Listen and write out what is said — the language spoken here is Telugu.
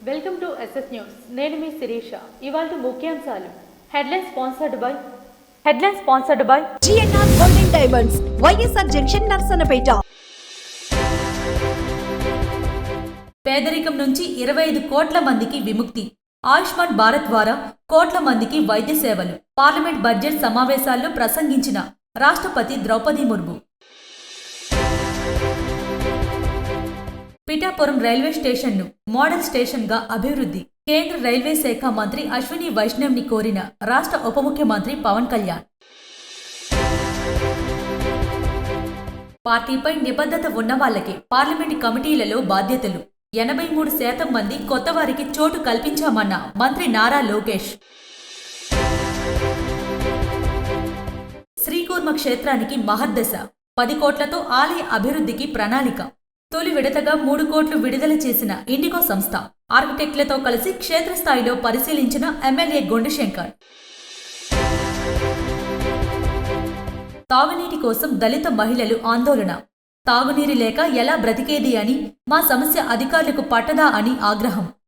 Welcome to SS news. నేను మీ శిరీష. ఇవాళ ముఖ్యాంశాలు. Headline sponsored by GNR golden diamonds, YSR junction, Narasannapeta. పేదరికం నుంచి 25 కోట్ల మందికి విముక్తి. ఆయుష్మాన్ భారత్ ద్వారా కోట్ల మందికి వైద్య సేవలు. పార్లమెంట్ బడ్జెట్ సమావేశాల్లో ప్రసంగించిన రాష్ట్రపతి ద్రౌపది ముర్ము. పిఠాపురం రైల్వే స్టేషన్ను మోడల్ స్టేషన్గా అభివృద్ధి. కేంద్ర రైల్వే శాఖ మంత్రి అశ్విని వైష్ణవ్ని కోరిన రాష్ట్ర ఉప ముఖ్యమంత్రి పవన్ కళ్యాణ్. పార్టీపై నిబద్ధత ఉన్నవాళ్లకే పార్లమెంటు కమిటీలలో బాధ్యతలు. 83% మంది కొత్తవారికి చోటు కల్పించామన్న మంత్రి నారా లోకేష్. శ్రీకూర్మ క్షేత్రానికి మహద్దశ. 10 కోట్లతో ఆలయ అభివృద్ధికి ప్రణాళిక. తొలి విడతగా 3 కోట్లు విడుదల చేసిన ఇండిగో సంస్థ. ఆర్కిటెక్ట్లతో కలిసి క్షేత్రస్థాయిలో పరిశీలించిన ఎమ్మెల్యే గుండుశంకర్. తాగునీటి కోసం దళిత మహిళలు ఆందోళన. తాగునీరు లేక ఎలా బ్రతికేది అని, మా సమస్య అధికారులకు పట్టదా అని ఆగ్రహం.